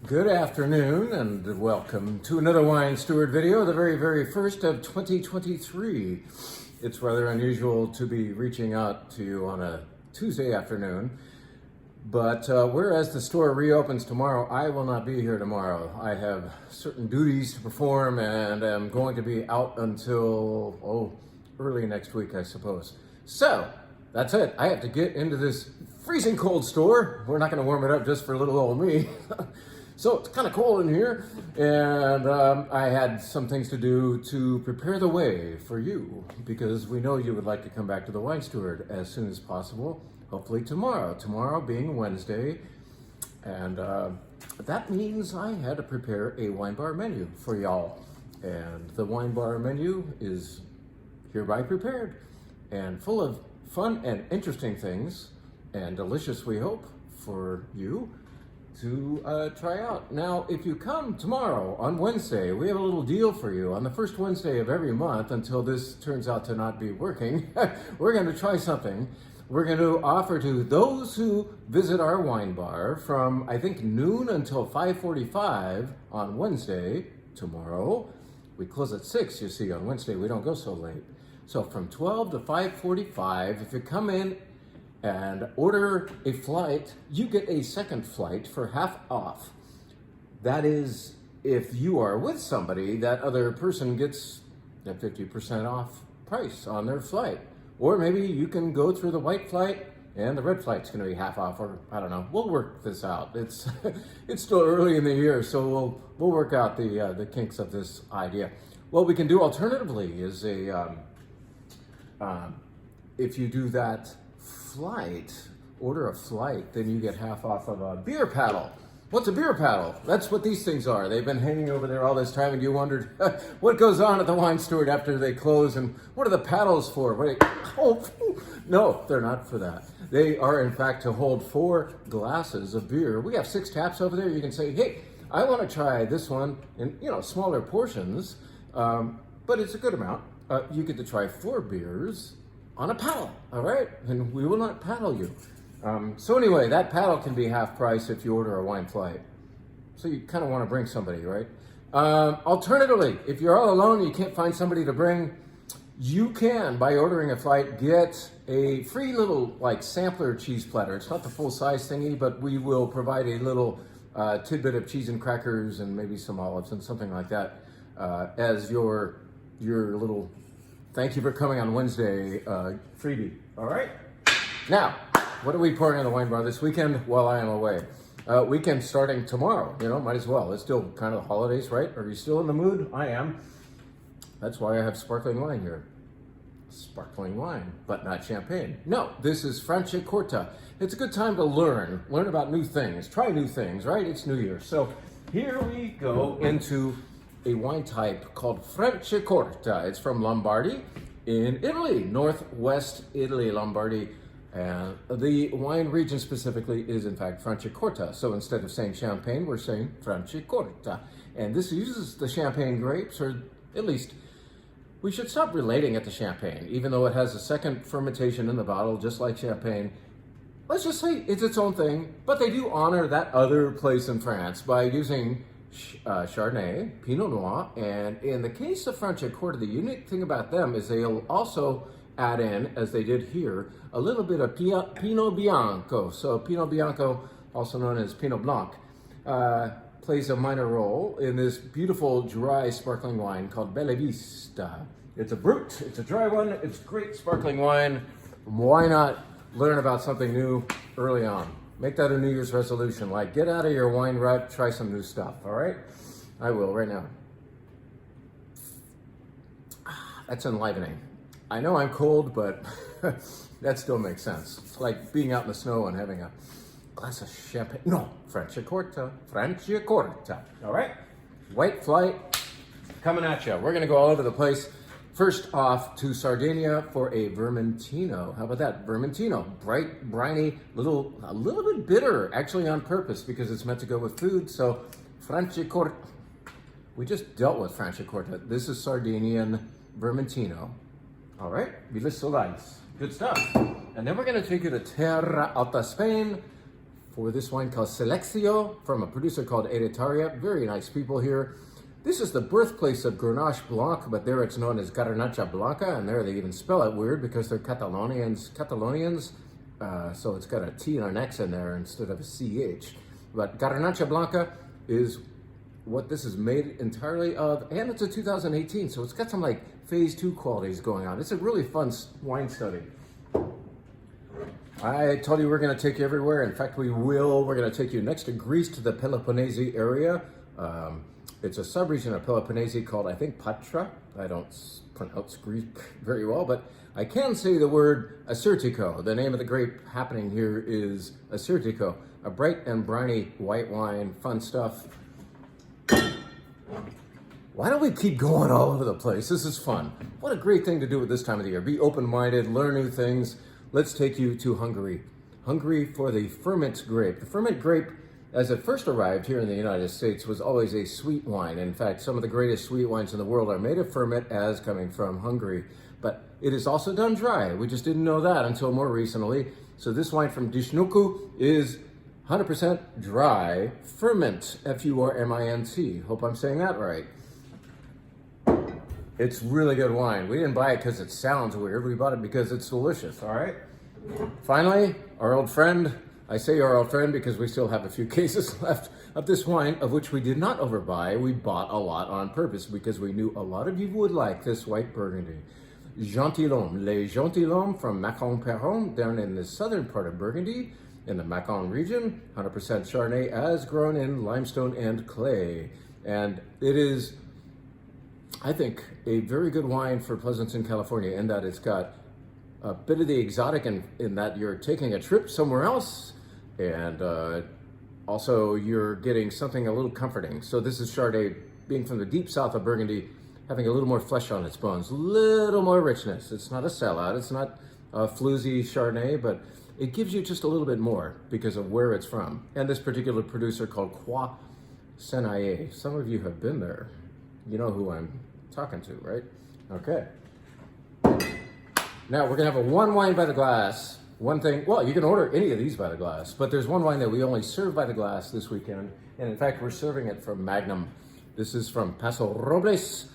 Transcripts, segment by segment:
Good afternoon and welcome to another Wine Steward video, the very first of 2023. It's rather unusual to be reaching out to you on a Tuesday afternoon, but whereas the store reopens tomorrow, I will not be here tomorrow. I have certain duties to perform and I'm going to be out until, early next week, I suppose. So, that's it. I have to get into this freezing cold store. We're not going to warm it up just for little old me. So it's kind of cold in here, and I had some things to do to prepare the way for you, because we know you would like to come back to the Wine Steward as soon as possible, hopefully tomorrow. Tomorrow being Wednesday, and that means I had to prepare a wine bar menu for y'all. And the wine bar menu is hereby prepared, and full of fun and interesting things, and delicious, we hope, for you to try out. Now, if you come tomorrow on Wednesday, we have a little deal for you. On the first Wednesday of every month, until this turns out to not be working, we're going to try something. We're going to offer to those who visit our wine bar from, I think, noon until 5:45 on Wednesday, tomorrow. We close at 6, you see, on Wednesday. We don't go so late. So from 12 to 5:45, if you come in and order a flight, you get a second flight for half off. That is, if you are with somebody, that other person gets a 50% off price on their flight. Or maybe you can go through the white flight and the red flight's going to be half off, or I don't know. We'll work this out. It's still early in the year, so we'll work out the kinks of this idea. What we can do alternatively is if you do that order a flight, then you get half off of a beer paddle. What's a beer paddle? That's what these things are. They've been hanging over there all this time, and you wondered what goes on at the Wine Steward after they close, and what are the paddles for? No, they're not for that. They are, in fact, to hold 4 glasses of beer. We have 6 taps over there. You can say, hey, I want to try this one in smaller portions, but it's a good amount. You get to try 4 beers on a paddle, all right? And we will not paddle you. So anyway, that paddle can be half price if you order a wine flight. So you kind of want to bring somebody, right? Alternatively, if you're all alone and you can't find somebody to bring, you can, by ordering a flight, get a free little sampler cheese platter. It's not the full size thingy, but we will provide a little tidbit of cheese and crackers and maybe some olives and something like that as your little thank you for coming on Wednesday freebie. All right? Now, what are we pouring on the wine bar this weekend while I am away? Weekend starting tomorrow, might as well. It's still kind of the holidays, right? Are you still in the mood? I am. That's why I have sparkling wine here. Sparkling wine, but not champagne. No, this is Franciacorta. It's a good time to learn about new things, try new things, right? It's New Year. So here we go into a wine type called Franciacorta. It's from Lombardy in Italy, northwest Italy, Lombardy. And the wine region specifically is, in fact, Franciacorta. So instead of saying champagne, we're saying Franciacorta. And this uses the champagne grapes, or at least we should stop relating it to champagne, even though it has a second fermentation in the bottle, just like champagne. Let's just say it's its own thing, but they do honor that other place in France by using Chardonnay, Pinot Noir, and in the case of Franciacorta, the unique thing about them is they'll also add in, as they did here, a little bit of Pinot Bianco. So Pinot Bianco, also known as Pinot Blanc, plays a minor role in this beautiful dry sparkling wine called Bella Vista. It's a brut, it's a dry one, it's great sparkling wine. Why not learn about something new early on? Make that a New Year's resolution, get out of your wine rut, try some new stuff, all right? I will right now. That's enlivening. I know I'm cold, but that still makes sense. It's like being out in the snow and having a glass of champagne. No, Franciacorta, all right? White flight, coming at you. We're gonna go all over the place. First off to Sardinia for a Vermentino. How about that? Vermentino, bright, briny, a little bit bitter, actually on purpose because it's meant to go with food. So Franciacorta, we just dealt with Franciacorta. This is Sardinian Vermentino. All right, Vilas Solais, good stuff. And then we're gonna take you to Terra Alta, Spain for this wine called Seleccio from a producer called Editaria. Very nice people here. This is the birthplace of Grenache Blanc, but there it's known as Garnacha Blanca, and there they even spell it weird because they're Catalonians, so it's got a T and an X in there instead of a CH. But Garnacha Blanca is what this is made entirely of, and it's a 2018, so it's got some like phase 2 qualities going on. It's a really fun wine study. I told you we're going to take you everywhere. In fact, we will. We're going to take you next to Greece to the Peloponnese area. It's a sub-region of Peloponnese called, I think, Patra. I don't pronounce Greek very well, but I can say the word Assyrtiko. The name of the grape happening here is Assyrtiko, a bright and briny white wine, fun stuff. Why don't we keep going all over the place? This is fun. What a great thing to do at this time of the year. Be open-minded, learn new things. Let's take you to Hungary. Hungary for the ferment grape. The ferment grape, as it first arrived here in the United States, was always a sweet wine. In fact, some of the greatest sweet wines in the world are made of ferment as coming from Hungary. But it is also done dry. We just didn't know that until more recently. So this wine from Dishnuku is 100% dry ferment, F-U-R-M-I-N-T. Hope I'm saying that right. It's really good wine. We didn't buy it because it sounds weird. We bought it because it's delicious, all right? Finally, our old friend. I say our old friend because we still have a few cases left of this wine, of which we did not overbuy. We bought a lot on purpose because we knew a lot of you would like this white Burgundy. Gentilhomme, Les Gentilhommes from Macon-Perron, down in the southern part of Burgundy, in the Macon region, 100% Chardonnay, as grown in limestone and clay. And it is, I think, a very good wine for Pleasanton, California, in that it's got a bit of the exotic in that you're taking a trip somewhere else, and also you're getting something a little comforting. So this is Chardonnay, being from the deep south of Burgundy, having a little more flesh on its bones, a little more richness. It's not a sellout, it's not a floozy Chardonnay, but it gives you just a little bit more because of where it's from. And this particular producer called Croix Senaillé. Some of you have been there. You know who I'm talking to, right? Okay. Now we're gonna have a one wine by the glass. One thing, well, you can order any of these by the glass, but there's one wine that we only serve by the glass this weekend. And in fact, we're serving it from Magnum. This is from Paso Robles,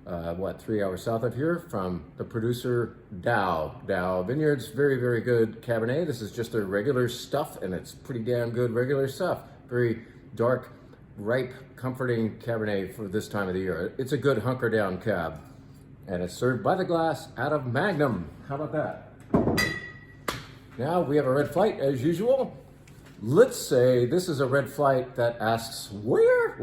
3 hours south of here, from the producer Dow. Dow Vineyards, very, very good Cabernet. This is just their regular stuff, and it's pretty damn good regular stuff. Very dark, ripe, comforting Cabernet for this time of the year. It's a good hunker down cab. And it's served by the glass out of Magnum. How about that? Now we have a red flight as usual. Let's say this is a red flight that asks, where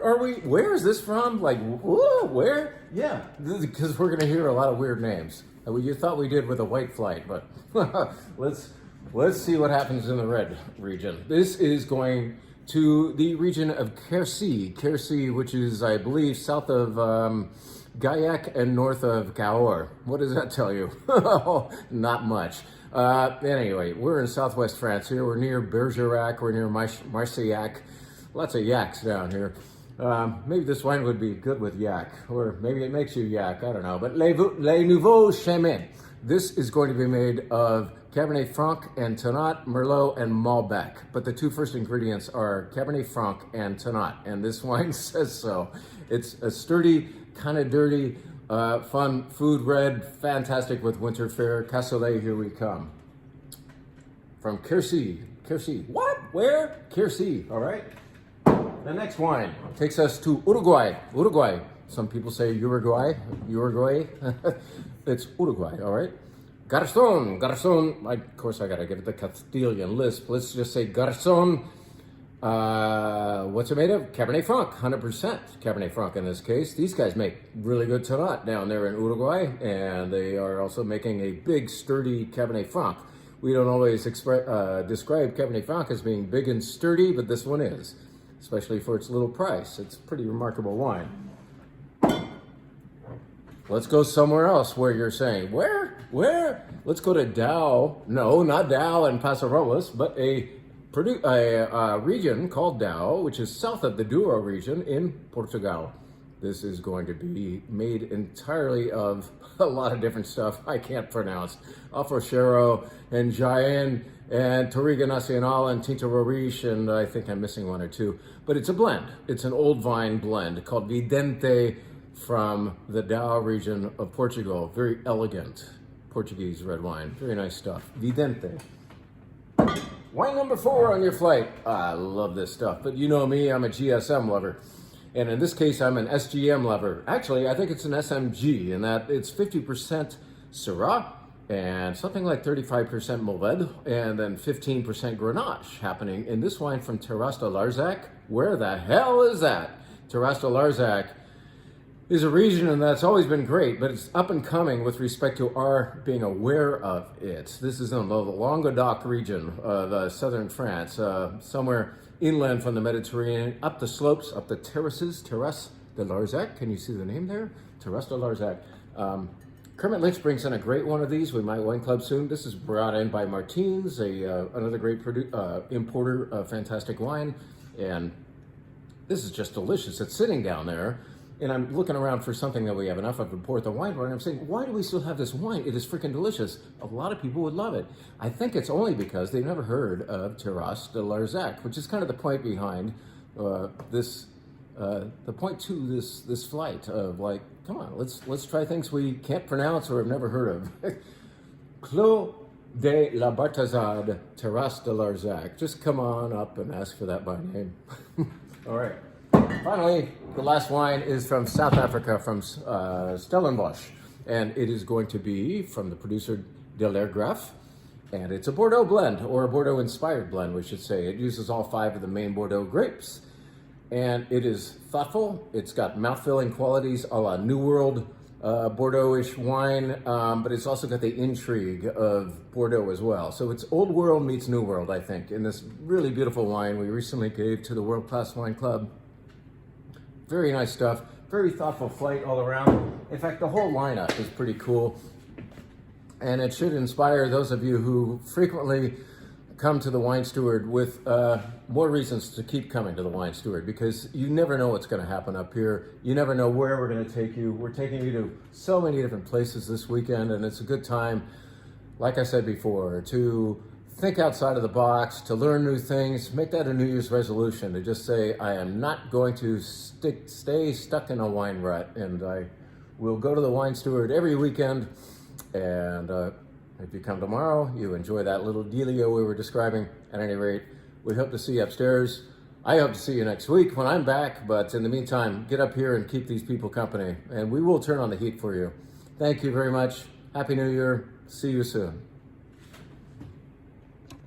are we? Where is this from? Like, whoa, where? Yeah, because we're gonna hear a lot of weird names. You thought we did with a white flight, but let's see what happens in the red region. This is going to the region of Quercy, which is, I believe, south of Gaillac and north of Cahors. What does that tell you? Not much. Anyway, we're in southwest France here. We're near Bergerac. We're near Marseilles. Lots of yaks down here. Maybe this wine would be good with yak, or maybe it makes you yak. I don't know. But Les Nouveaux Chemins. This is going to be made of Cabernet Franc and Tannat, Merlot, and Malbec. But the two first ingredients are Cabernet Franc and Tannat, and this wine says so. It's a sturdy, kind of dirty, fun food red, fantastic with winter fare. Cassoulet, here we come. From Quercy. What? Where? Quercy, all right? The next wine takes us to Uruguay. Some people say Uruguay. It's Uruguay, all right? Garzon. Of course, I gotta give it the Castilian lisp. Let's just say Garzon. What's it made of? Cabernet Franc, 100% Cabernet Franc in this case. These guys make really good Tannat down there in Uruguay, and they are also making a big, sturdy Cabernet Franc. We don't always describe Cabernet Franc as being big and sturdy, but this one is, especially for its little price. It's a pretty remarkable wine. Let's go somewhere else where you're saying, where? Let's go to Dow. No, not Dow and Paso Robles, but a region called Dow, which is south of the Douro region in Portugal. This is going to be made entirely of a lot of different stuff I can't pronounce. Alfrochero and Jaén and Touriga Nacional and Tinta Roriz, and I think I'm missing one or two. But it's a blend. It's an old vine blend called Vidente from the Dow region of Portugal. Very elegant Portuguese red wine. Very nice stuff. Vidente. Wine number 4 on your flight. I love this stuff, but you know me, I'm a GSM lover. And in this case, I'm an SGM lover. Actually, I think it's an SMG, in that it's 50% Syrah and something like 35% Mourvèdre, and then 15% Grenache happening in this wine from Terras de Larzac. Where the hell is that? Terras de Larzac is a region that's always been great, but it's up and coming with respect to our being aware of it. This is in the Languedoc region of southern France, somewhere inland from the Mediterranean, up the slopes, up the terraces, Terras de Larzac. Can you see the name there? Terras de Larzac. Kermit Lynch brings in a great one of these. We might wine club soon. This is brought in by Martins, another great importer of fantastic wine. And this is just delicious. It's sitting down there, and I'm looking around for something that we have enough of to pour at the wine bar, and I'm saying, why do we still have this wine? It is freaking delicious. A lot of people would love it. I think it's only because they've never heard of Terras de Larzac, which is kind of the point behind the point to this flight of, like, come on, let's try things we can't pronounce or have never heard of. Clos de la Bartazade, Terras de Larzac. Just come on up and ask for that by name. All right. Finally, the last wine is from South Africa, from Stellenbosch, and it is going to be from the producer De Leergraaf, and it's a Bordeaux blend, or a Bordeaux-inspired blend, we should say. It uses all 5 of the main Bordeaux grapes, and it is thoughtful. It's got mouth-filling qualities a la New World Bordeaux-ish wine, but it's also got the intrigue of Bordeaux as well. So it's old world meets new world, I think, in this really beautiful wine we recently gave to the World Class Wine Club. Very nice stuff, very thoughtful flight all around. In fact, the whole lineup is pretty cool. And it should inspire those of you who frequently come to the Wine Steward with more reasons to keep coming to the Wine Steward, because you never know what's going to happen up here. You never know where we're going to take you. We're taking you to so many different places this weekend, and it's a good time, like I said before, to think outside of the box, to learn new things. Make that a New Year's resolution, to just say, I am not going to stay stuck in a wine rut, and I will go to the Wine Steward every weekend. And if you come tomorrow, you enjoy that little dealio we were describing. At any rate, we hope to see you upstairs. I hope to see you next week when I'm back, but in the meantime, get up here and keep these people company, and we will turn on the heat for you. Thank you very much. Happy New Year. See you soon.